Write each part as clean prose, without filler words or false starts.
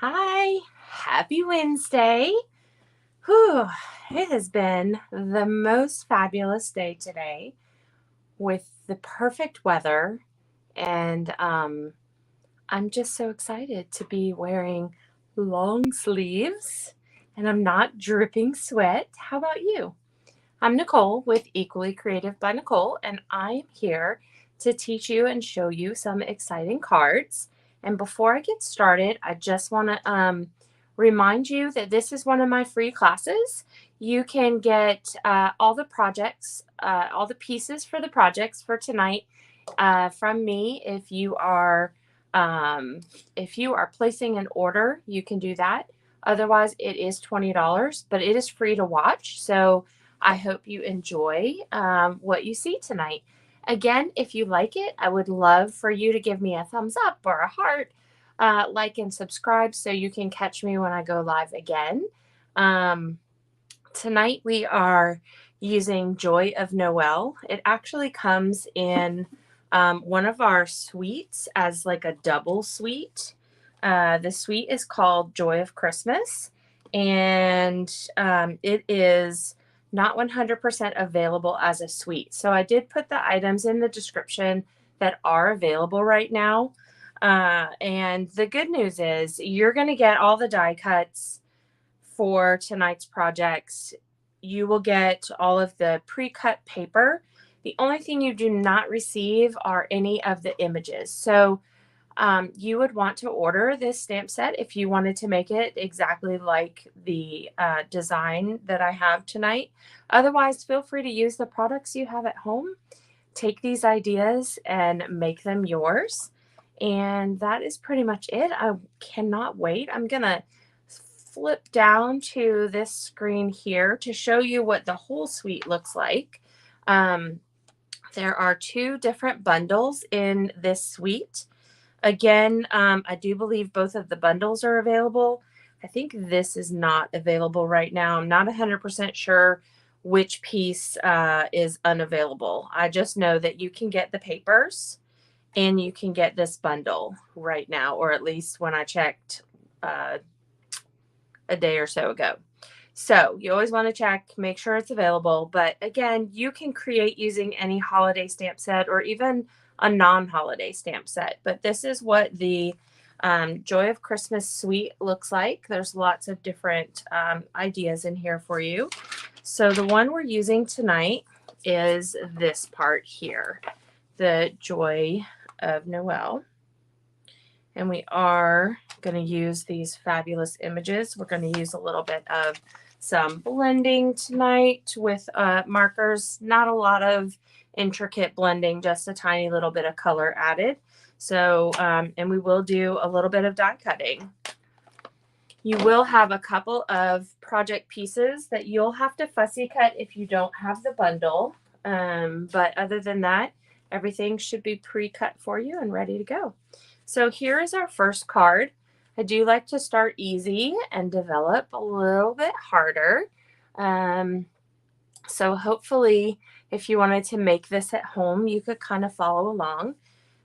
Hi, happy Wednesday. Whew, it has been the most fabulous day today with the perfect weather, and I'm just so excited to be wearing long sleeves and I'm not dripping sweat. How about you? I'm Nicole with Equally Creative by Nicole, and I'm here to teach you and show you some exciting cards. And before I get started, I just want to remind you that this is one of my free classes. You can get all the projects, all the pieces for the projects for tonight from me. If you are placing an order, you can do that. Otherwise, it is $20, but it is free to watch. So I hope you enjoy what you see tonight. Again, if you like it, I would love for you to give me a thumbs up or a heart, like and subscribe so you can catch me when I go live again. Um, Tonight we are using Joy of Noel. It actually comes in one of our suites as like a double suite. The suite is called Joy of Christmas, and it is not 100% available as a suite. So I did put the items in the description that are available right now. And the good news is you're going to get all the die cuts for tonight's projects. You will get all of the pre-cut paper. The only thing you do not receive are any of the images. So you would want to order this stamp set if you wanted to make it exactly like the design that I have tonight. Otherwise, feel free to use the products you have at home. Take these ideas and make them yours. And that is pretty much it. I cannot wait. I'm going to flip down to this screen here to show you what the whole suite looks like. There are two different bundles in this suite. Again, I do believe both of the bundles are available. I think this is not available right now. I'm not 100% sure which piece is unavailable. I just know that you can get the papers and you can get this bundle right now, or at least when I checked a day or so ago. So you always want to check, make sure it's available. But again, you can create using any holiday stamp set or even a non-holiday stamp set. But this is what the Joy of Christmas suite looks like. There's lots of different ideas in here for you. So the one we're using tonight is this part here, the Joy of Noel. And we are going to use these fabulous images. We're going to use a little bit of some blending tonight with markers. Not a lot of intricate blending, just a tiny little bit of color added. So, and we will do a little bit of die cutting. You will have a couple of project pieces that you'll have to fussy cut if you don't have the bundle. But other than that, everything should be pre-cut for you and ready to go. So here is our first card. I do like to start easy and develop a little bit harder. So hopefully if you wanted to make this at home, you could kind of follow along.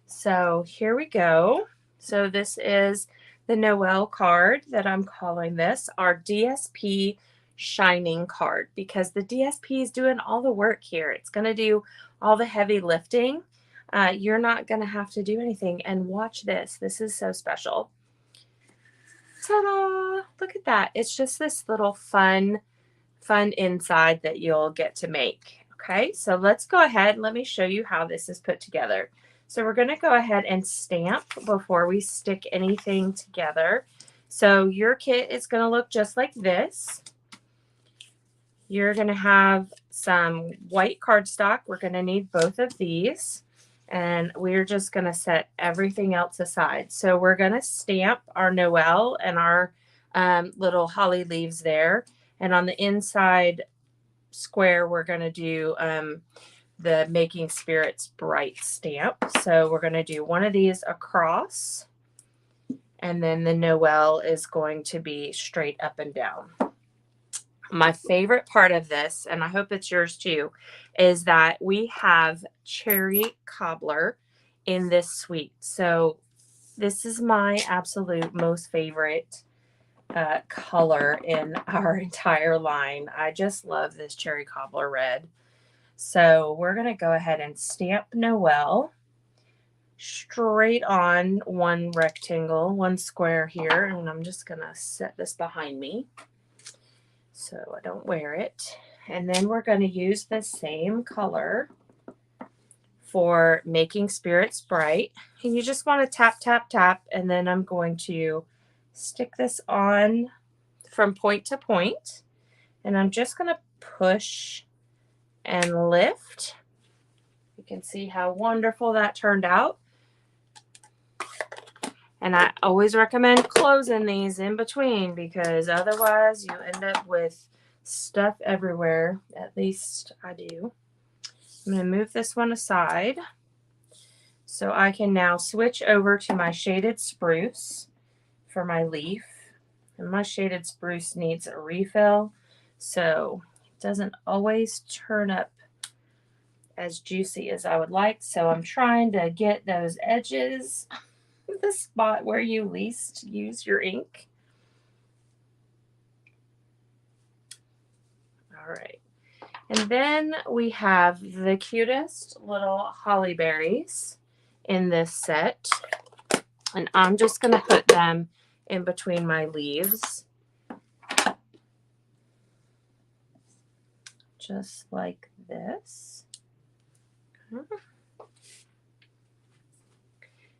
So here we go. So this is the Noel card that I'm calling this our DSP Shining card, because the DSP is doing all the work here. It's going to do all the heavy lifting. You're not going to have to do anything. And watch this. This is so special. Ta-da! Look at that. It's just this little fun inside that you'll get to make. Okay, so let's go ahead and let me show you how this is put together. So we're going to go ahead and stamp before we stick anything together. So your kit is going to look just like this. You're going to have some white cardstock. We're going to need both of these. And we're just going to set everything else aside. So we're going to stamp our Noel and our little holly leaves there. And on the inside square, we're going to do the Making Spirits Bright stamp. So we're going to do one of these across. And then the Noel is going to be straight up and down. My favorite part of this, and I hope it's yours too, is that we have cherry cobbler in this suite. So This is my absolute most favorite color in our entire line. I just love this cherry cobbler red. So we're going to go ahead and stamp Noel straight on one rectangle, one square here, and I'm just going to set this behind me so I don't wear it. And then we're going to use the same color for making spirits bright. And you just want to tap, tap, tap, and then I'm going to stick this on from point to point, and I'm just going to push and lift. You can see how wonderful that turned out. And I always recommend closing these in between because otherwise you end up with stuff everywhere. At least I do. I'm going to move this one aside so I can now switch over to my shaded spruce for my leaf. And my shaded spruce needs a refill, so it doesn't always turn up as juicy as I would like. So I'm trying to get those edges, the spot where you least use your ink. All right. And then we have the cutest little holly berries in this set. And I'm just going to put them in between my leaves. Just like this.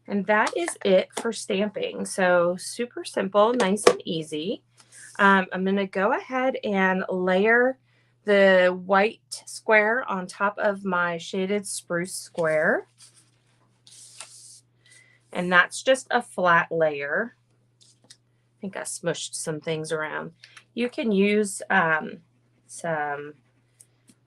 And that is it for stamping. So super simple, nice and easy. I'm going to go ahead and layer the white square on top of my shaded spruce square. And that's just a flat layer. I think I smushed some things around. You can use some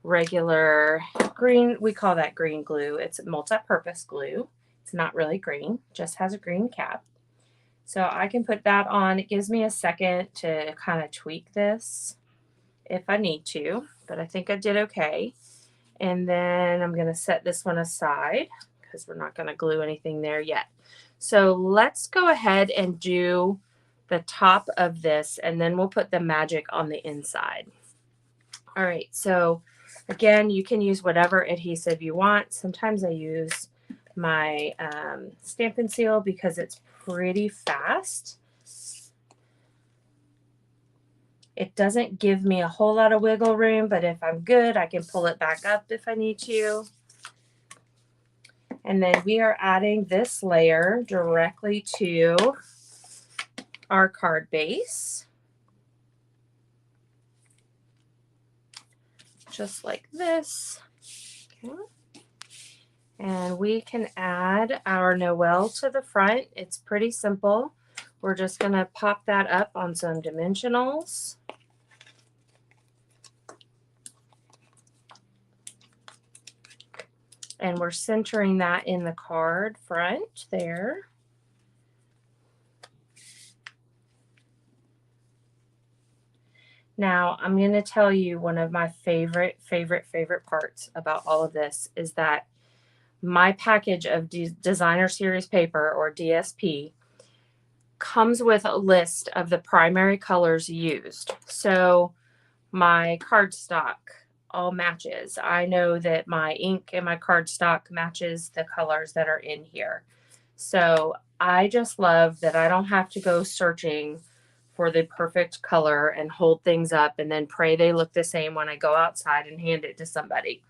regular green, we call that green glue. It's multi-purpose glue. It's not really green, just has a green cap. So I can put that on. It gives me a second to kind of tweak this if I need to, but I think I did okay. And then I'm going to set this one aside because we're not going to glue anything there yet. So let's go ahead and do the top of this, and then we'll put the magic on the inside. All right, so again, you can use whatever adhesive you want. Sometimes I use my Stampin' Seal because it's pretty fast. It doesn't give me a whole lot of wiggle room, but if I'm good, I can pull it back up if I need to. And then we are adding this layer directly to our card base. Just like this. Okay. And we can add our Noel to the front. It's pretty simple. We're just going to pop that up on some dimensionals. And we're centering that in the card front there. Now, I'm going to tell you one of my favorite parts about all of this is that my package of Designer Series paper, or DSP, comes with a list of the primary colors used. So my cardstock all matches. I know that my ink and my cardstock matches the colors that are in here. So I just love that I don't have to go searching for the perfect color and hold things up and then pray they look the same when I go outside and hand it to somebody.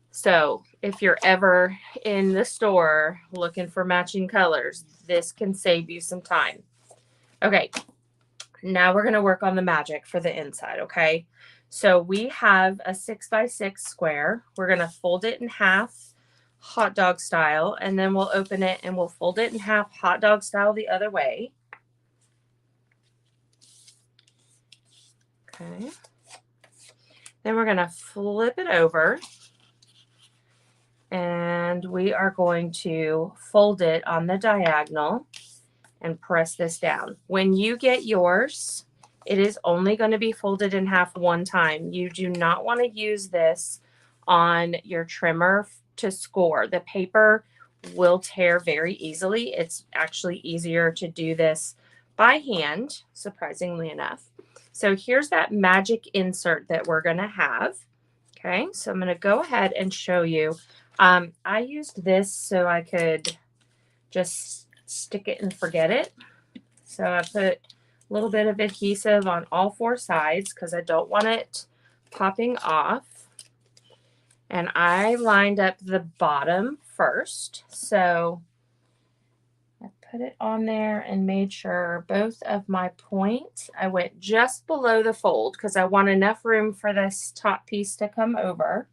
So if you're ever in the store looking for matching colors, this can save you some time. Okay, now we're going to work on the magic for the inside, okay? So we have a 6x6 square. We're going to fold it in half hot dog style, and then we'll open it and we'll fold it in half hot dog style the other way. Okay. Then we're going to flip it over, and we are going to fold it on the diagonal and press this down. When you get yours, it is only going to be folded in half one time. You do not want to use this on your trimmer to score. The paper will tear very easily. It's actually easier to do this by hand, surprisingly enough. So here's that magic insert that we're going to have. Okay, so I'm going to go ahead and show you. I used this so I could just stick it and forget it. So I put a little bit of adhesive on all 4 sides because I don't want it popping off. And I lined up the bottom first. So I put it on there and made sure both of my points, I went just below the fold because I want enough room for this top piece to come over.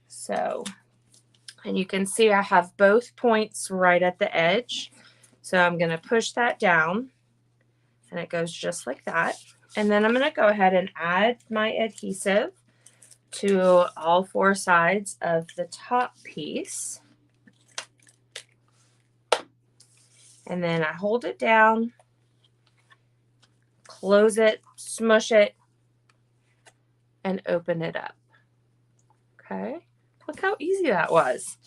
So, and you can see I have both points right at the edge. So I'm going to push that down and it goes just like that. And then I'm going to go ahead and add my adhesive to all 4 sides of the top piece. And then I hold it down, close it, smush it, and open it up. Okay, look how easy that was.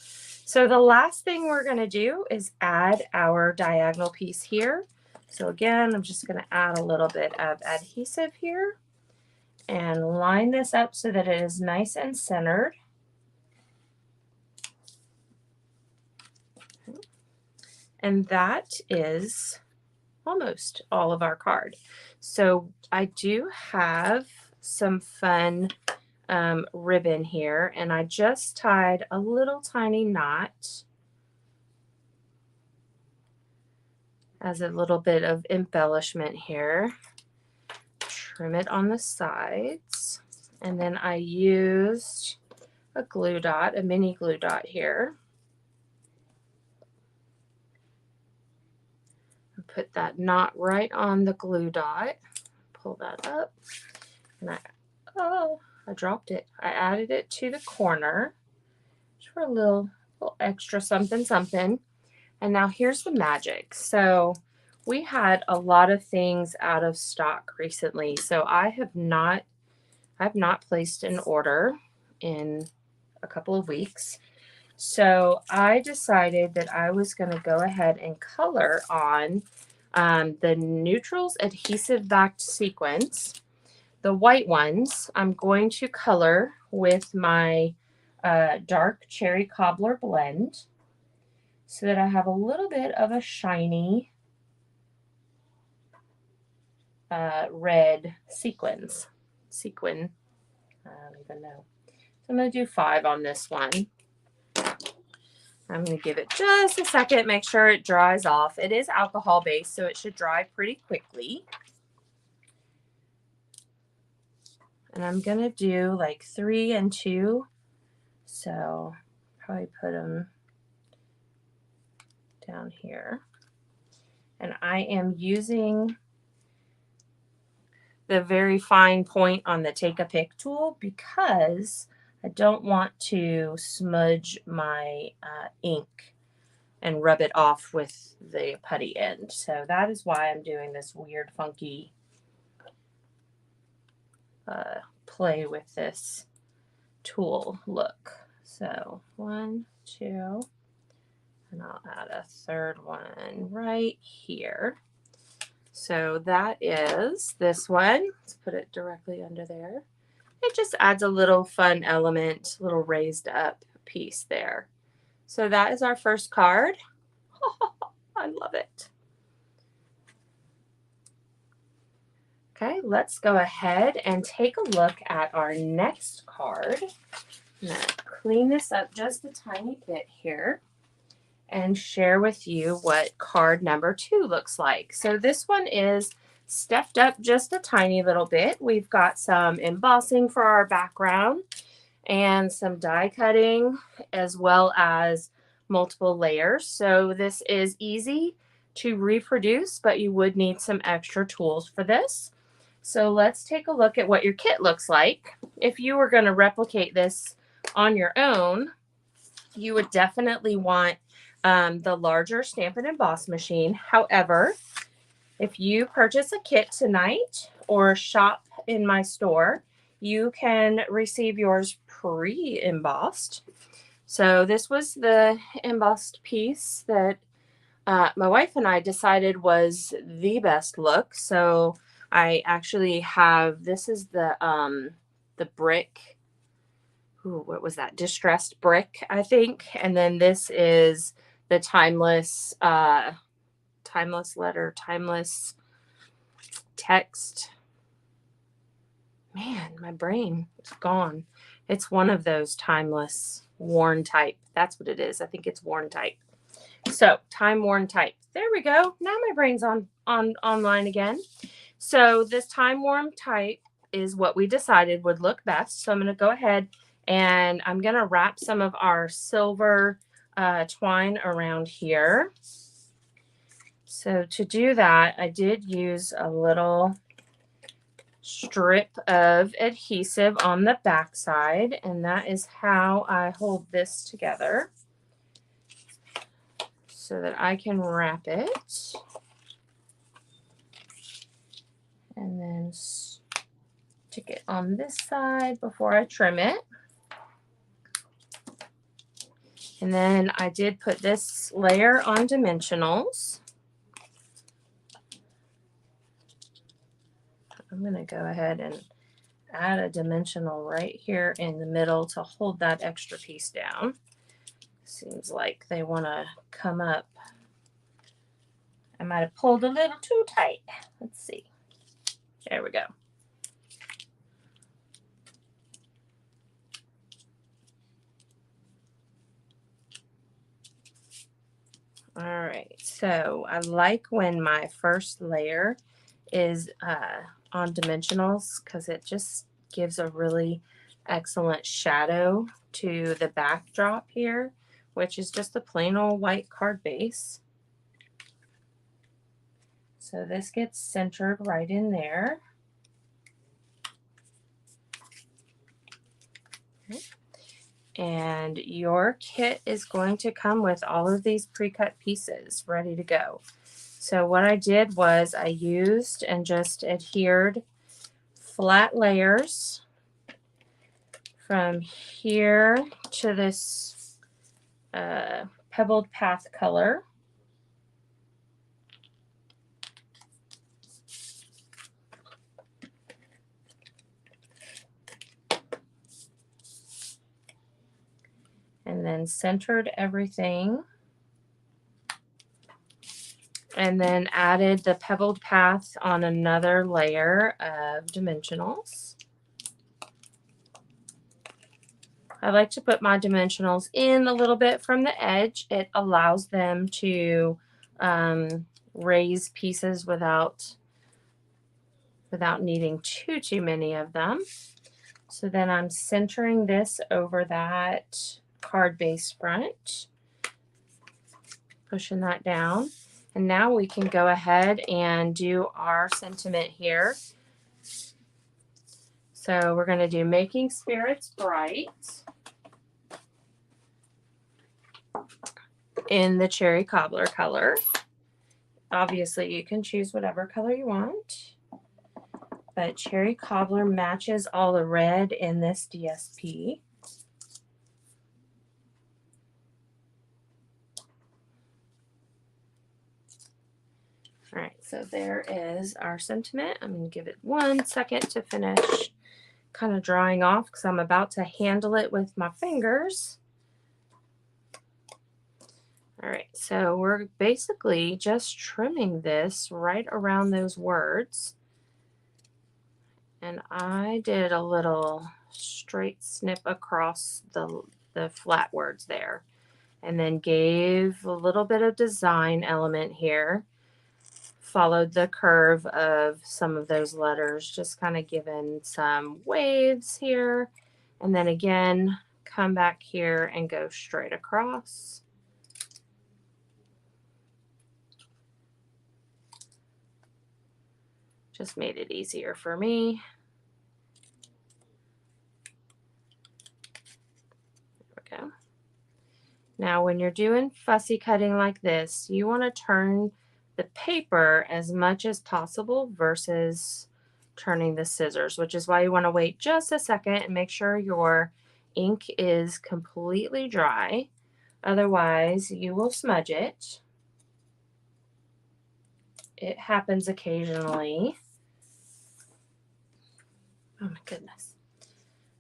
So the last thing we're going to do is add our diagonal piece here. So again, I'm just going to add a little bit of adhesive here and line this up so that it is nice and centered. And that is almost all of our card. So I do have some fun ribbon here, and I just tied a little tiny knot as a little bit of embellishment here. Trim it on the sides, and then I used a glue dot, a mini glue dot here. Put that knot right on the glue dot, pull that up, and I dropped it. I added it to the corner just for a little extra something something. And now here's the magic. So we had a lot of things out of stock recently, so I've not placed an order in a couple of weeks. So I decided that I was going to go ahead and color on the neutrals adhesive backed sequins. The white ones I'm going to color with my dark cherry cobbler blend so that I have a little bit of a shiny red sequin. I don't even know. So I'm going to do 5 on this one. I'm going to give it just a second, make sure it dries off. It is alcohol based, so it should dry pretty quickly. And I'm going to do like 3 and 2. So probably put them down here. And I am using the very fine point on the Take a Pick tool because I don't want to smudge my ink and rub it off with the putty end. So that is why I'm doing this weird, funky play with this tool look. So 1, 2, and I'll add a 3rd one right here. So that is this one. Let's put it directly under there. It just adds a little fun element, little raised up piece there. So that is our first card. I love it. Okay, let's go ahead and take a look at our next card. I'm going to clean this up just a tiny bit here and share with you what card number 2 looks like. So this one is stepped up just a tiny little bit. We've got some embossing for our background and some die cutting as well as multiple layers. So this is easy to reproduce, but you would need some extra tools for this. So let's take a look at what your kit looks like. If you were going to replicate this on your own, you would definitely want the larger Stampin' Emboss machine. However, if you purchase a kit tonight or shop in my store, you can receive yours pre-embossed. So this was the embossed piece that my wife and I decided was the best look. So I actually have, this is the brick. Ooh, what was that? Distressed brick, I think. And then this is the timeless letter, timeless text. Man, my brain is gone. It's one of those timeless worn type. That's what it is. I think it's worn type. So time worn type. There we go. Now my brain's online again. So this time worn type is what we decided would look best. So I'm going to go ahead and I'm going to wrap some of our silver twine around here. So to do that, I did use a little strip of adhesive on the back side, and that is how I hold this together so that I can wrap it and then stick it on this side before I trim it. And then I did put this layer on dimensionals. I'm going to go ahead and add a dimensional right here in the middle to hold that extra piece down. Seems like they want to come up. I might have pulled a little too tight. Let's see. There we go. All right, so I like when my first layer is on dimensionals because it just gives a really excellent shadow to the backdrop here, which is just a plain old white card base. So this gets centered right in there. Okay. And your kit is going to come with all of these pre-cut pieces ready to go. So what I did was I used and just adhered flat layers from here to this pebbled path color. And then centered everything. And then added the pebbled path on another layer of dimensionals. I like to put my dimensionals in a little bit from the edge. It allows them to raise pieces without needing too many of them. So then I'm centering this over that card base front, pushing that down. And now we can go ahead and do our sentiment here. So we're going to do Making Spirits Bright in the cherry cobbler color. Obviously, you can choose whatever color you want, but cherry cobbler matches all the red in this DSP. All right, so there is our sentiment. I'm going to give it 1 second to finish kind of drying off because I'm about to handle it with my fingers. All right, so we're basically just trimming this right around those words. And I did a little straight snip across the flat words there, and then gave a little bit of design element here. Followed the curve of some of those letters, just kind of giving some waves here. And then again, come back here and go straight across. Just made it easier for me. There we go. Now, when you're doing fussy cutting like this, you want to turn the paper as much as possible versus turning the scissors, which is why you want to wait just a second and make sure your ink is completely dry. Otherwise, you will smudge it. It happens occasionally. Oh my goodness.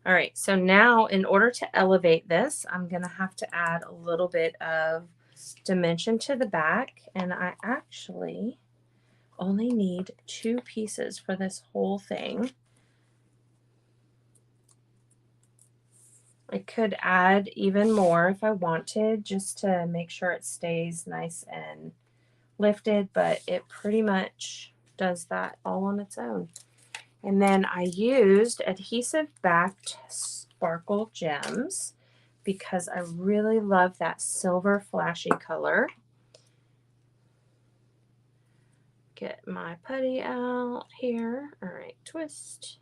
All right, so now in order to elevate this, I'm gonna have to add a little bit of dimension to the back, and I actually only need 2 pieces for this whole thing. I could add even more if I wanted, just to make sure it stays nice and lifted, but it pretty much does that all on its own. And then I used adhesive backed sparkle gems because I really love that silver flashy color. Get my putty out here. All right, twist.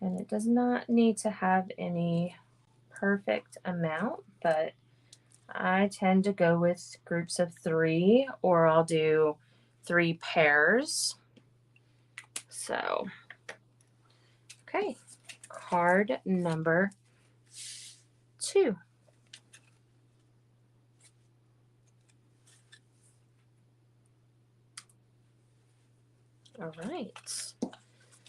And it does not need to have any perfect amount, but I tend to go with groups of 3, or I'll do 3 pairs. So, okay, card number 2. All right,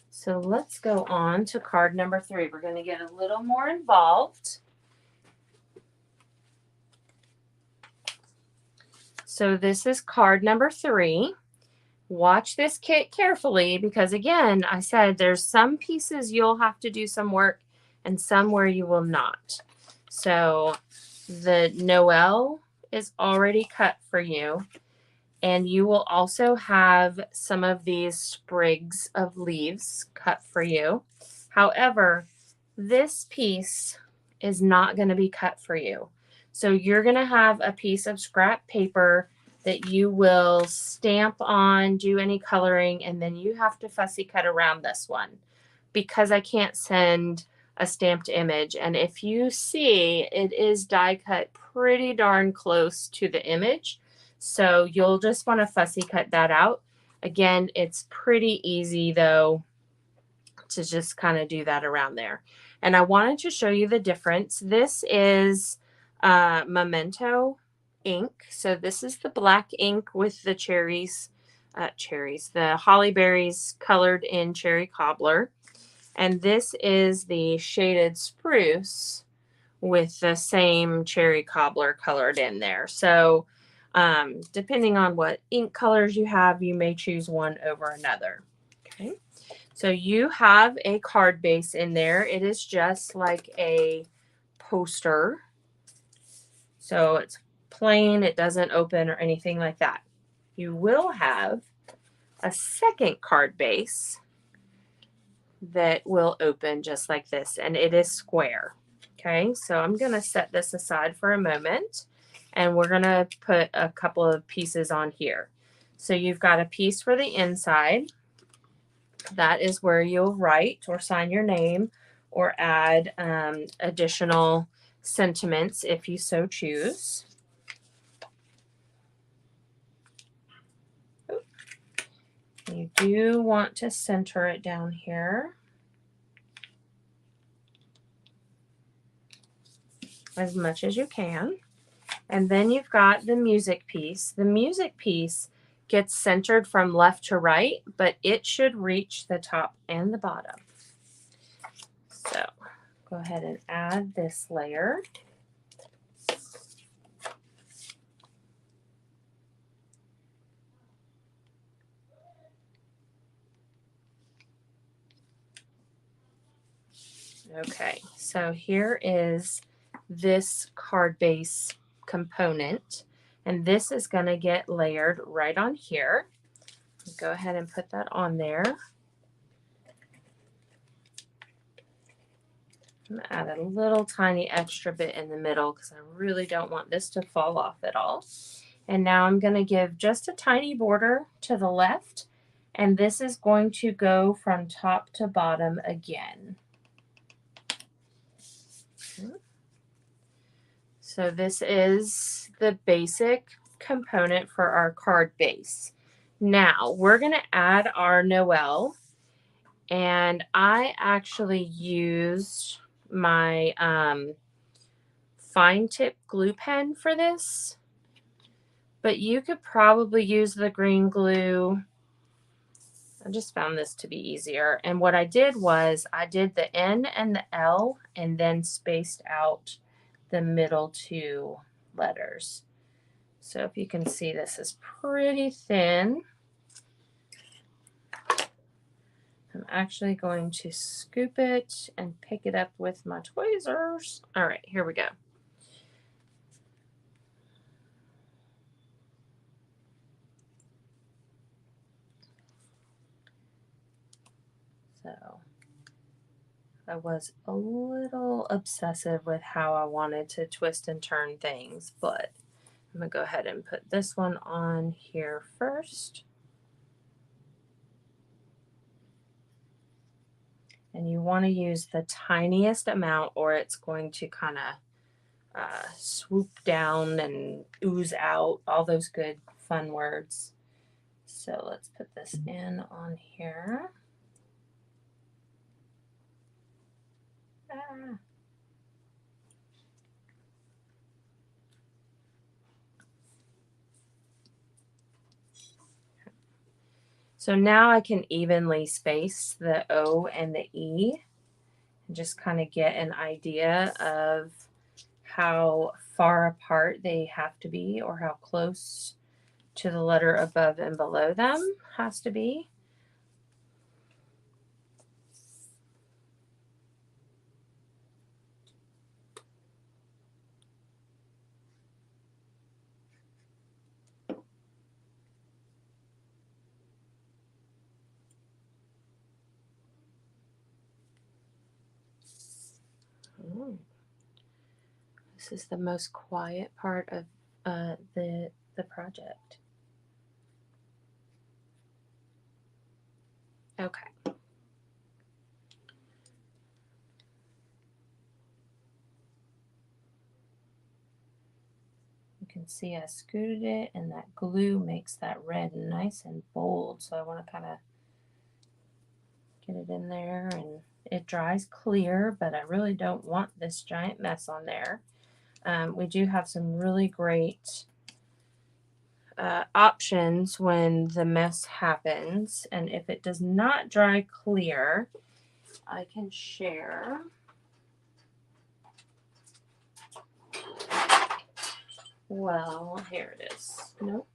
so let's go on to card number 3. We're going to get a little more involved. So this is card number 3. Watch this kit carefully because, again, I said there's some pieces you'll have to do some work and some where you will not. So the Noel is already cut for you, and you will also have some of these sprigs of leaves cut for you. However, this piece is not going to be cut for you. So you're going to have a piece of scrap paper that you will stamp on, do any coloring, and then you have to fussy cut around this one because I can't send a stamped image. And if you see, it is die cut pretty darn close to the image. So you'll just want to fussy cut that out. Again, it's pretty easy though to just kind of do that around there. And I wanted to show you the difference. This is Memento ink. So this is the black ink with the the holly berries colored in cherry cobbler. And this is the shaded spruce with the same cherry cobbler colored in there. So depending on what ink colors you have, you may choose one over another. Okay. So you have a card base in there. It is just like a poster. So it's plain, it doesn't open or anything like that. You will have a second card base that will open just like this, and it is square. Okay, so I'm going to set this aside for a moment, and we're going to put a couple of pieces on here. So you've got a piece for the inside. That is where you'll write or sign your name or add additional sentiments if you so choose. You do want to center it down here as much as you can. And then you've got the music piece. The music piece gets centered from left to right, but it should reach the top and the bottom. So go ahead and add this layer. Okay, so here is this card base component, and this is going to get layered right on here. Go ahead and put that on there. I'm going to add a little tiny extra bit in the middle because I really don't want this to fall off at all. And now I'm going to give just a tiny border to the left, and this is going to go from top to bottom again. So this is the basic component for our card base. Now we're going to add our Noel, And I actually used my fine tip glue pen for this, but you could probably use the green glue. I just found this to be easier. And what I did was I did the N and the L and then spaced out the middle two letters. So if you can see, this is pretty thin. I'm actually going to scoop it and pick it up with my tweezers. All right, here we go. So I was a little obsessive with how I wanted to twist and turn things, but I'm going to go ahead and put this one on here first. And you want to use the tiniest amount or it's going to kind of swoop down and ooze out, all those good fun words. So let's put this in on here. Ah. So now I can evenly space the O and the E and just kind of get an idea of how far apart they have to be or how close to the letter above and below them has to be. Ooh. This is the most quiet part of the project. Okay. You can see I scooted it and that glue makes that red nice and bold. So I want to kind of get it in there and it dries clear, but I really don't want this giant mess on there. We do have some really great options when the mess happens, and if it does not dry clear, I can share. Well, here it is. Nope.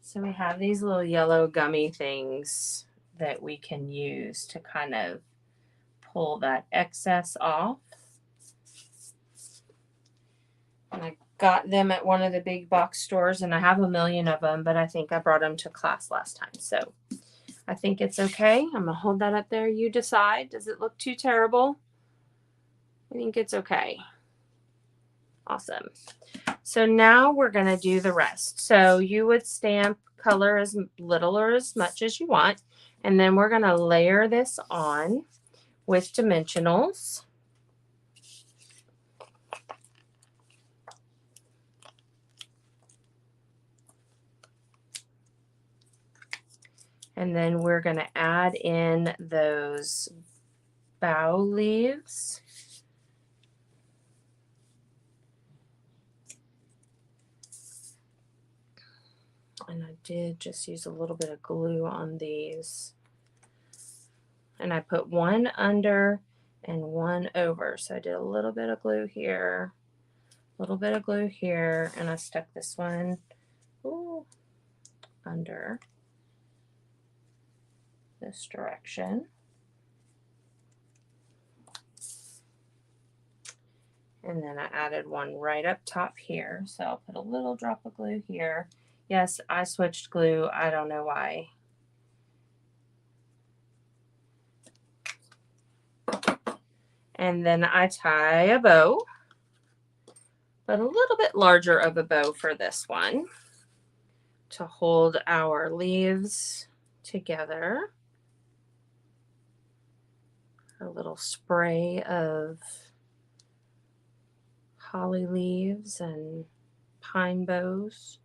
So we have these little yellow gummy things that we can use to kind of pull that excess off. And I got them at one of the big box stores, and I have a million of them, but I think I brought them to class last time. So I think it's okay. I'm going to hold that up there. You decide. Does it look too terrible? I think it's okay. Awesome. So now we're going to do the rest. So you would stamp color as little or as much as you want. And then we're going to layer this on with dimensionals. And then we're going to add in those bow leaves. And I did just use a little bit of glue on these. And I put one under and one over. So I did a little bit of glue here, a little bit of glue here, and I stuck this one under this direction. And then I added one right up top here. So I'll put a little drop of glue here. Yes, I switched glue. I don't know why. And then I tie a bow, but a little bit larger of a bow for this one to hold our leaves together. A little spray of holly leaves and pine boughs.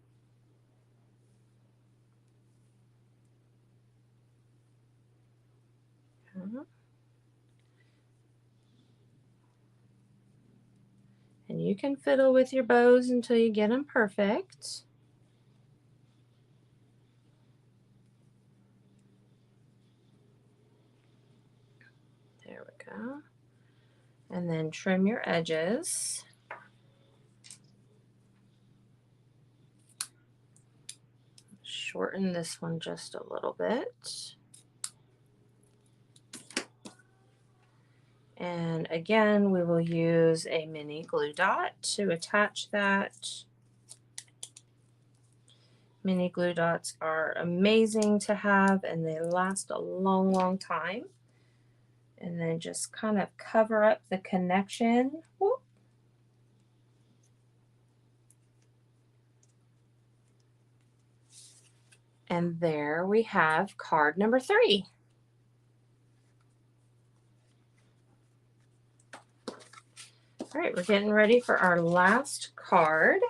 And you can fiddle with your bows until you get them perfect. There we go. And then trim your edges. Shorten this one just a little bit. And again, we will use a mini glue dot to attach that. Mini glue dots are amazing to have and they last a long, long time. And then just kind of cover up the connection. Whoop. And there we have card number 3. All right, we're getting ready for our last card.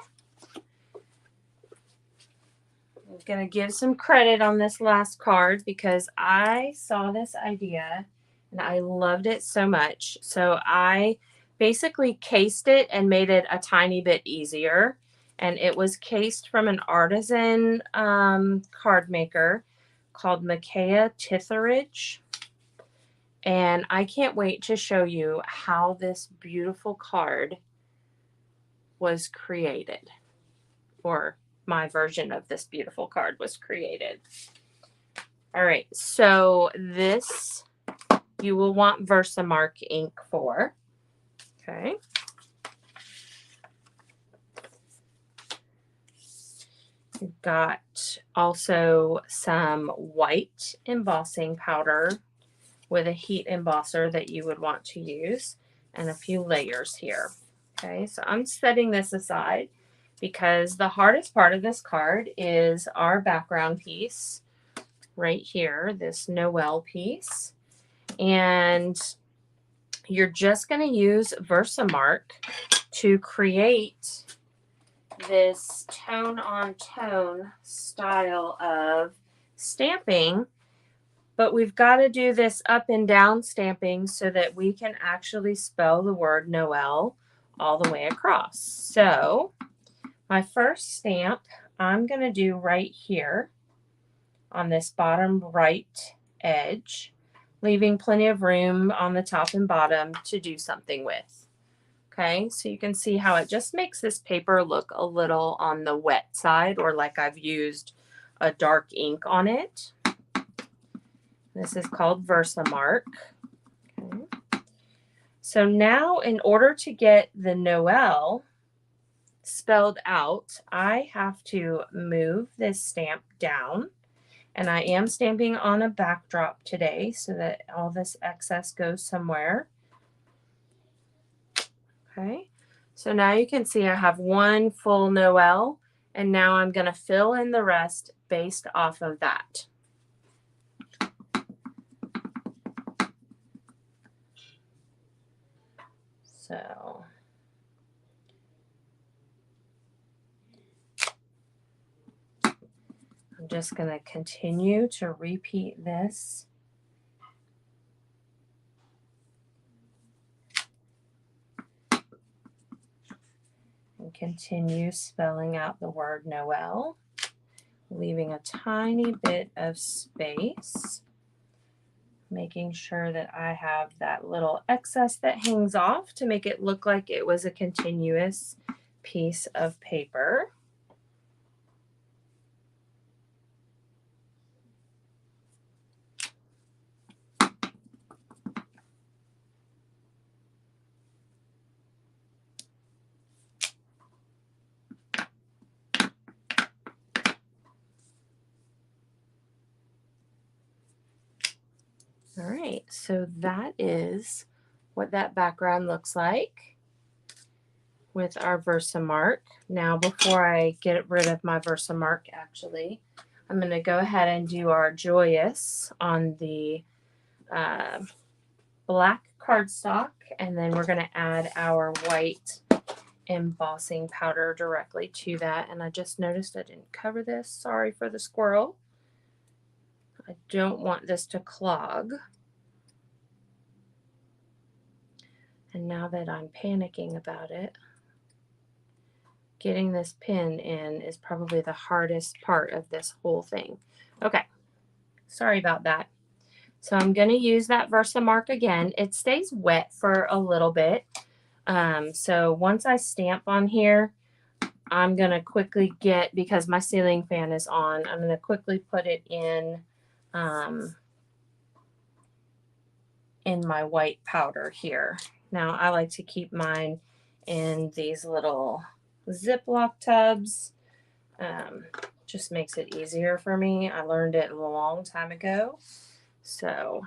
I'm going to give some credit on this last card because I saw this idea and I loved it so much. So I basically cased it and made it a tiny bit easier. And it was cased from an artisan card maker called Micaiah Titheridge. And I can't wait to show you how this beautiful card was created, or my version of this beautiful card was created. All right, so this you will want Versamark ink for. Okay. You've got also some white embossing powder with a heat embosser that you would want to use, and a few layers here. Okay, so I'm setting this aside because the hardest part of this card is our background piece right here, this Noel piece. And you're just going to use Versamark to create this tone-on-tone style of stamping. But we've got to do this up and down stamping so that we can actually spell the word Noel all the way across. So my first stamp I'm going to do right here on this bottom right edge, leaving plenty of room on the top and bottom to do something with. Okay, so you can see how it just makes this paper look a little on the wet side, or like I've used a dark ink on it. This is called Versamark. Okay. So now in order to get the Noel spelled out, I have to move this stamp down. And I am stamping on a backdrop today so that all this excess goes somewhere. Okay, so now you can see I have one full Noel, and now I'm going to fill in the rest based off of that. So I'm just going to continue to repeat this. And continue spelling out the word Noel, leaving a tiny bit of space, making sure that I have that little excess that hangs off to make it look like it was a continuous piece of paper. All right, so that is what that background looks like with our Versamark. Now, before I get rid of my Versamark, actually, I'm going to go ahead and do our Joyous on the black cardstock, and then we're going to add our white embossing powder directly to that. And I just noticed I didn't cover this. Sorry for the squirrel. I don't want this to clog. And now that I'm panicking about it, getting this pin in is probably the hardest part of this whole thing. Okay, sorry about that. So I'm going to use that Versamark again. It stays wet for a little bit. So once I stamp on here, I'm going to quickly get, because my ceiling fan is on, I'm going to quickly put it in my white powder here. Now I like to keep mine in these little Ziploc tubs. Just makes it easier for me. I learned it a long time ago. So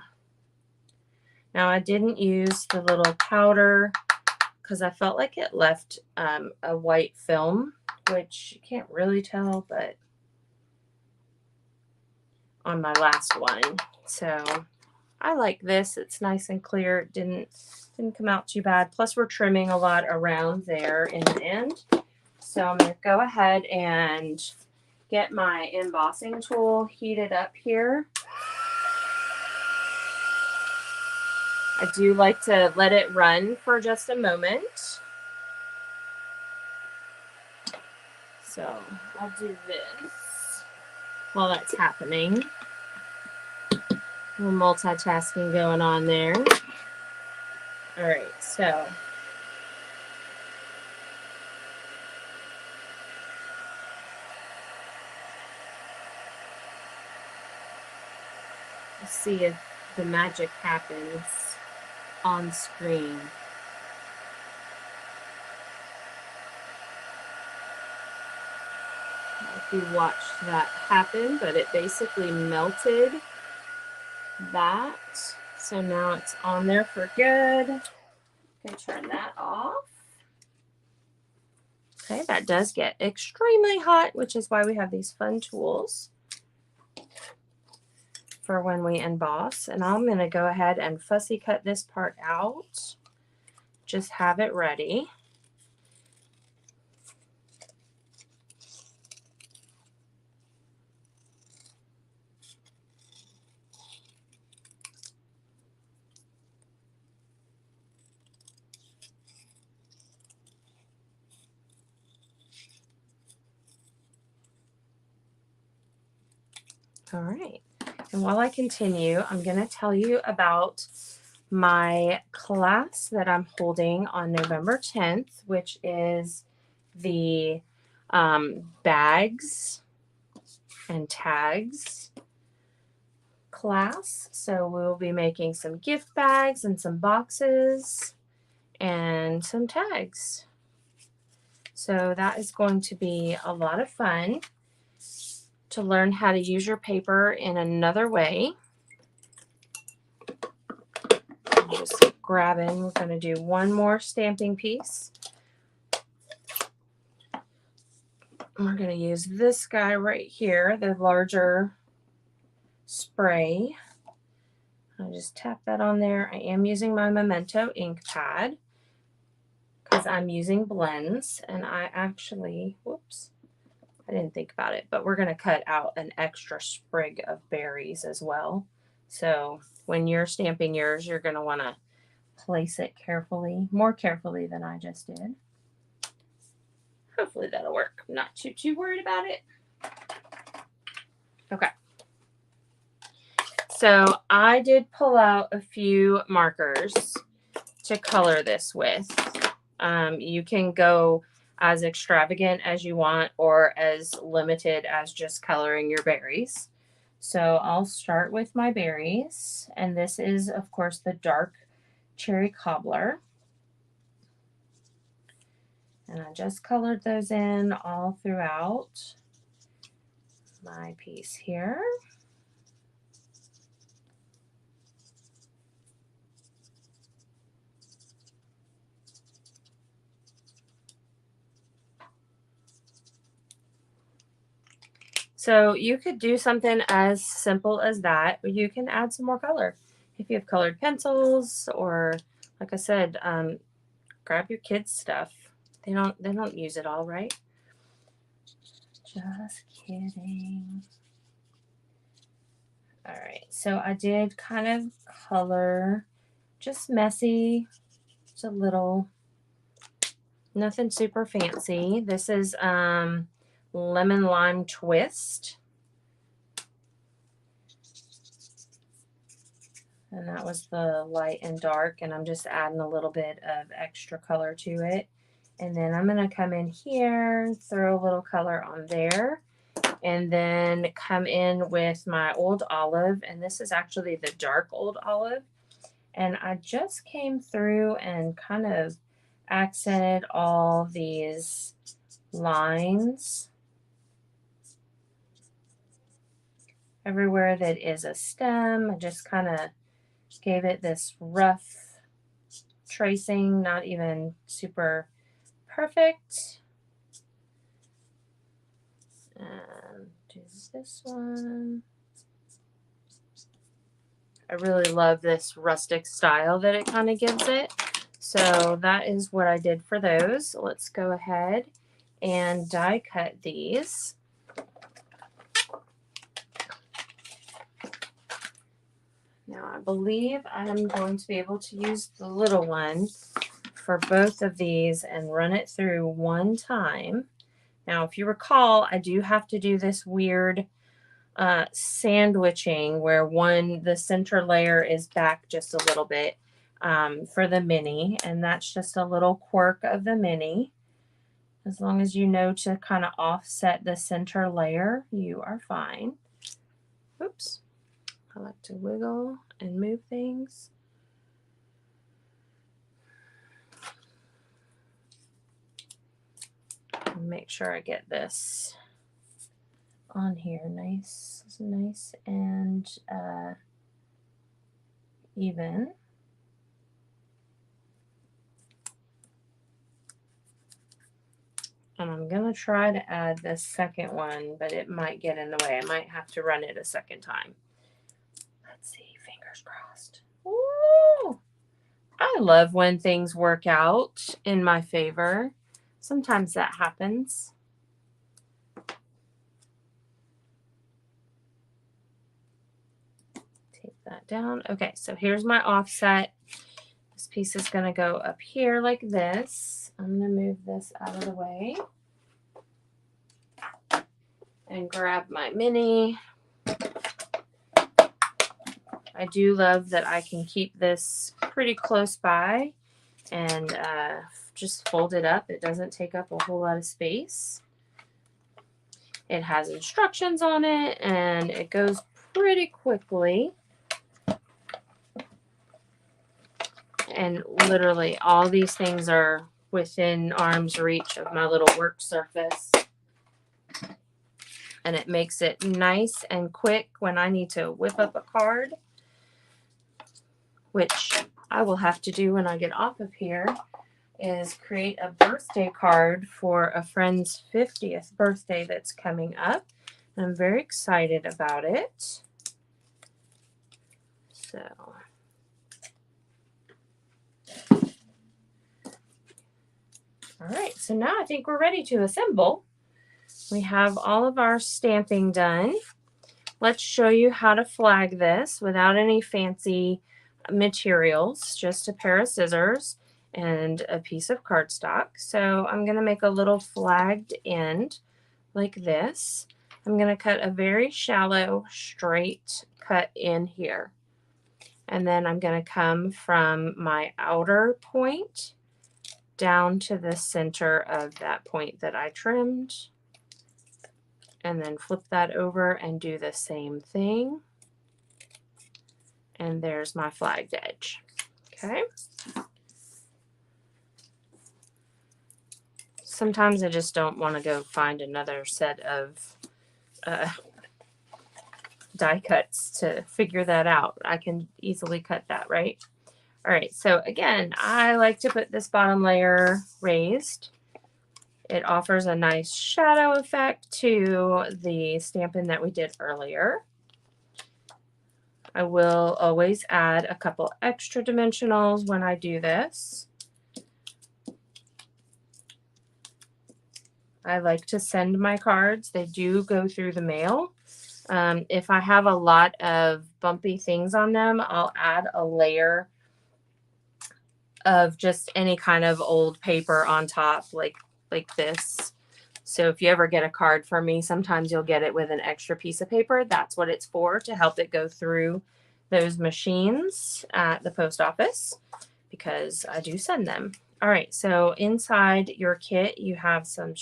now I didn't use the little powder because I felt like it left a white film, which you can't really tell, but on my last one. So I like this. It's nice and clear. It didn't come out too bad. Plus we're trimming a lot around there in the end. So I'm going to go ahead and get my embossing tool heated up here. I do like to let it run for just a moment. So I'll do this while that's happening. A little multitasking going on there. All right, so let's see if the magic happens on screen. If you watched that happen, but it basically melted that. So now it's on there for good. Okay, turn that off. Okay, that does get extremely hot, which is why we have these fun tools for when we emboss. And I'm going to go ahead and fussy cut this part out. Just have it ready. All right. And while I continue, I'm going to tell you about my class that I'm holding on November 10th, which is the bags and tags class. So we'll be making some gift bags and some boxes and some tags. So that is going to be a lot of fun to learn how to use your paper in another way. I'm just grabbing, we're going to do one more stamping piece. We're going to use this guy right here, the larger spray. I'll just tap that on there. I am using my Memento ink pad because I'm using blends, and I actually, whoops, I didn't think about it, but we're going to cut out an extra sprig of berries as well. So when you're stamping yours, you're going to want to place it carefully, more carefully than I just did. Hopefully that'll work. I'm not too worried about it. Okay. So I did pull out a few markers to color this with. You can go as extravagant as you want or as limited as just coloring your berries. So I'll start with my berries, and this is of course the dark cherry cobbler. And I just colored those in all throughout my piece here. So you could do something as simple as that, or you can add some more color. If you have colored pencils, or like I said, grab your kids' stuff. They don't use it all, right? Just kidding. All right, so I did kind of color, just messy, Just a little, nothing super fancy. This is lemon lime twist. And that was the light and dark, and I'm just adding a little bit of extra color to it. And then I'm going to come in here, throw a little color on there, and then come in with my Old Olive, and this is actually the dark Old Olive. And I just came through and kind of accented all these lines everywhere that is a stem. I just kind of gave it this rough tracing, not even super perfect. Do this one. I really love this rustic style that it kind of gives it. So that is what I did for those. Let's go ahead and die cut these. Now I believe I'm going to be able to use the little one for both of these and run it through one time. Now if you recall, I do have to do this weird sandwiching where the center layer is back just a little bit for the mini, and that's just a little quirk of the mini. As long as you know to kind of offset the center layer, you are fine. Oops. I like to wiggle and move things. And make sure I get this on here nice and even. And I'm going to try to add this second one, but it might get in the way. I might have to run it a second time. Let's see, fingers crossed. Ooh, I love when things work out in my favor. Sometimes that happens. Take that down. Okay, so here's my offset. This piece is going to go up here like this. I'm going to move this out of the way and grab my mini. I do love that I can keep this pretty close by and just fold it up. It doesn't take up a whole lot of space. It has instructions on it and it goes pretty quickly. And literally all these things are within arm's reach of my little work surface. And it makes it nice and quick when I need to whip up a card, which I will have to do when I get off of here, is create a birthday card for a friend's 50th birthday that's coming up. And I'm very excited about it. So, all right, so now I think we're ready to assemble. We have all of our stamping done. Let's show you how to flag this without any fancy materials, just a pair of scissors and a piece of cardstock. So I'm going to make a little flagged end like this. I'm going to cut a very shallow straight cut in here. And then I'm going to come from my outer point down to the center of that point that I trimmed. And then flip that over and do the same thing. And there's my flagged edge. Okay. Sometimes I just don't want to go find another set of die cuts to figure that out. I can easily cut that, right? All right, so again, I like to put this bottom layer raised. It offers a nice shadow effect to the Stampin' that we did earlier. I will always add a couple extra dimensionals when I do this. I like to send my cards. They do go through the mail. If I have a lot of bumpy things on them, I'll add a layer of just any kind of old paper on top like this. So if you ever get a card from me, sometimes you'll get it with an extra piece of paper. That's what it's for, to help it go through those machines at the post office, because I do send them. All right, so inside your kit, you have some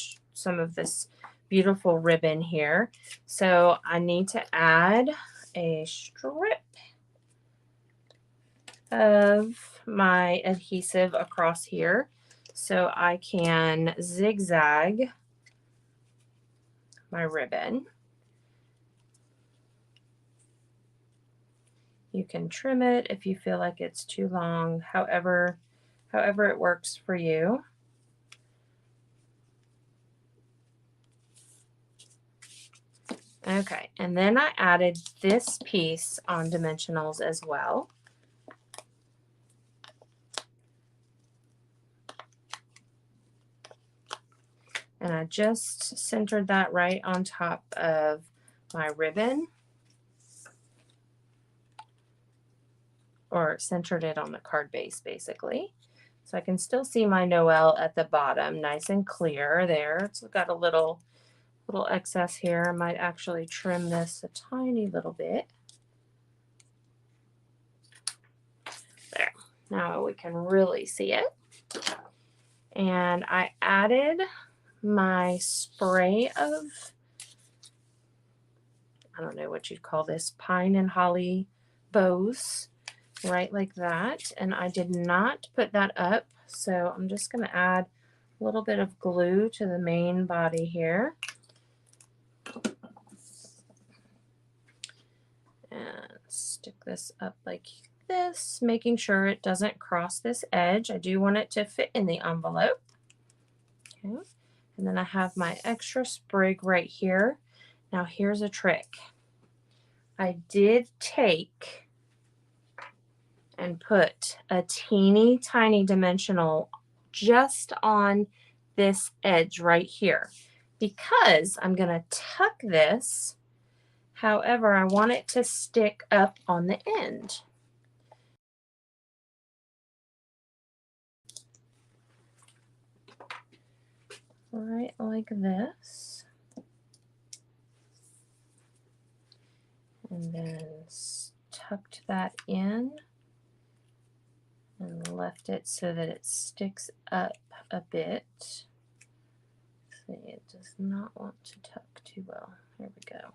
of this beautiful ribbon here. So I need to add a strip of my adhesive across here so I can zigzag my ribbon. You can trim it if you feel like it's too long, however it works for you. Okay, and then I added this piece on dimensionals as well. And I just centered that right on top of my ribbon, or centered it on the card base basically. So I can still see my Noel at the bottom, nice and clear there. It's got a little excess here. I might actually trim this a tiny little bit. There, now we can really see it. And I added my spray of, I don't know what you'd call this, pine and holly bows, right like that. And I did not put that up, so I'm just going to add a little bit of glue to the main body here. And stick this up like this, making sure it doesn't cross this edge. I do want it to fit in the envelope. Okay. And then I have my extra sprig right here. Now here's a trick. I did take and put a teeny tiny dimensional just on this edge right here, because I'm going to tuck this. However, I want it to stick up on the end. Right like this. And then tucked that in and left it so that it sticks up a bit. See, it does not want to tuck too well. Here we go.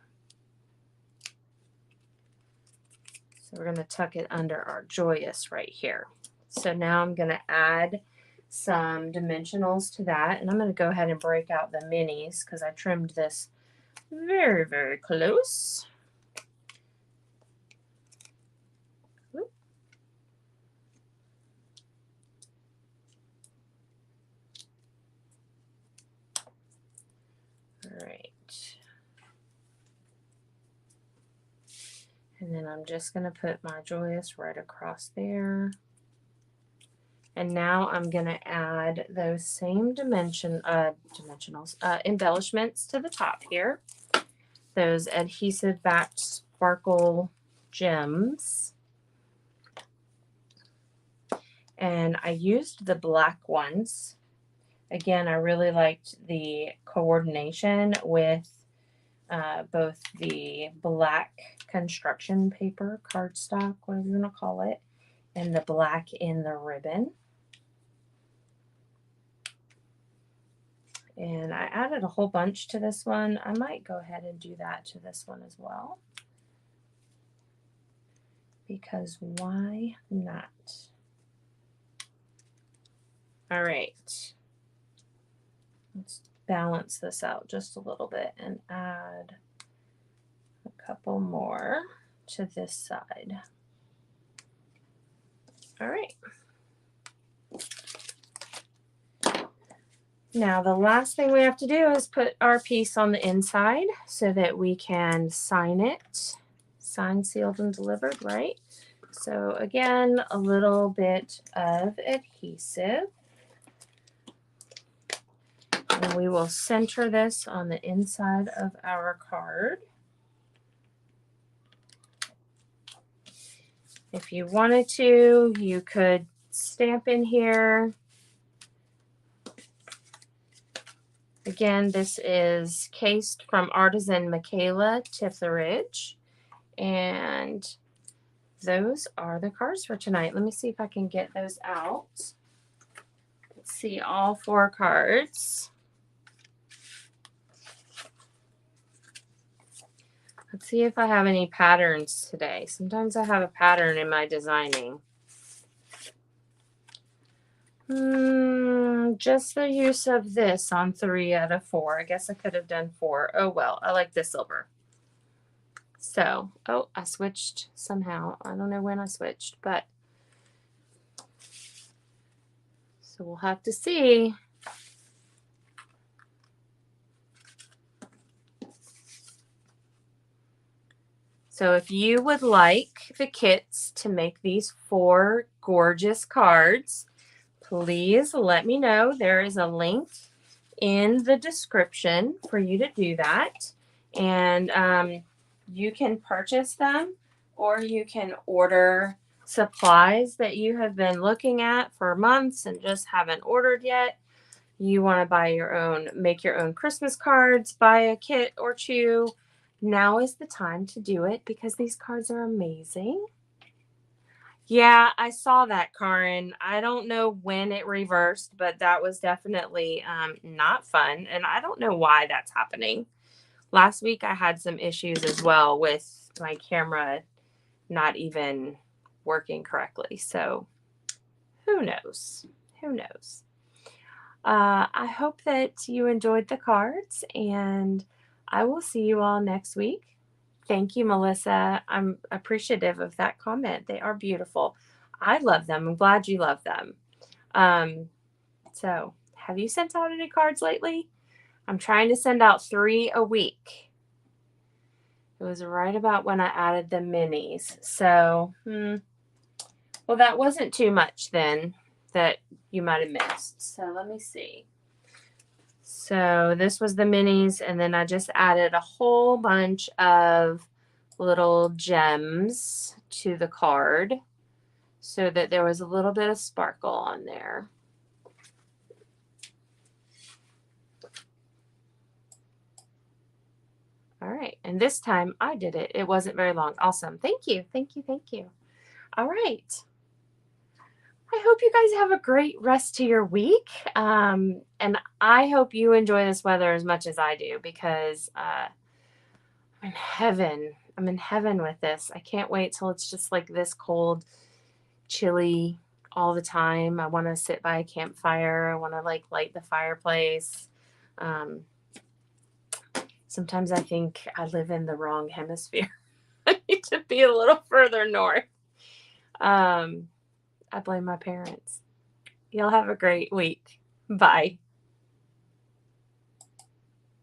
So we're going to tuck it under our joyous right here. So now I'm going to add some dimensionals to that, and I'm going to go ahead and break out the minis because I trimmed this very, very close. Whoop. All right. And then I'm just going to put my joyous right across there. And now I'm going to add those same embellishments to the top here. Those adhesive backed sparkle gems. And I used the black ones. Again, I really liked the coordination with both the black construction paper, cardstock, whatever you want to call it, and the black in the ribbon. And I added a whole bunch to this one. I might go ahead and do that to this one as well, because why not? All right, let's balance this out just a little bit and add a couple more to this side. All right. Now the last thing we have to do is put our piece on the inside so that we can sign it. Signed, sealed, and delivered, right? So again, a little bit of adhesive. And we will center this on the inside of our card. If you wanted to, you could stamp in here. Again, this is cased from Artisan Michaela Titheridge. And those are the cards for tonight. Let me see if I can get those out. Let's see, all 4 cards. Let's see if I have any patterns today. Sometimes I have a pattern in my designing. Just the use of this on 3 out of 4. I guess I could have done 4. Oh well, I like the silver. So, oh, I switched somehow. I don't know when I switched, but so we'll have to see. So if you would like the kits to make these 4 gorgeous cards, please let me know. There is a link in the description for you to do that. And you can purchase them, or you can order supplies that you have been looking at for months and just haven't ordered yet. You want to buy your own, make your own Christmas cards, buy a kit or 2. Now is the time to do it because these cards are amazing. Yeah, I saw that, Karin. I don't know when it reversed, but that was definitely not fun. And I don't know why that's happening. Last week I had some issues as well with my camera not even working correctly. So who knows? Who knows? I hope that you enjoyed the cards, and I will see you all next week. Thank you, Melissa. I'm appreciative of that comment. They are beautiful. I love them. I'm glad you love them. So have you sent out any cards lately? I'm trying to send out 3 a week. It was right about when I added the minis. So, well, that wasn't too much then that you might have missed. So let me see. So this was the minis, and then I just added a whole bunch of little gems to the card so that there was a little bit of sparkle on there. All right, and this time I did it. It wasn't very long. Awesome. Thank you. Thank you. Thank you. All right. I hope you guys have a great rest to your week. And I hope you enjoy this weather as much as I do, because I'm in heaven. I'm in heaven with this. I can't wait till it's just like this cold, chilly all the time. I want to sit by a campfire. I want to like light the fireplace. Sometimes I think I live in the wrong hemisphere. I need to be a little further north. I blame my parents. Y'all have a great week. Bye.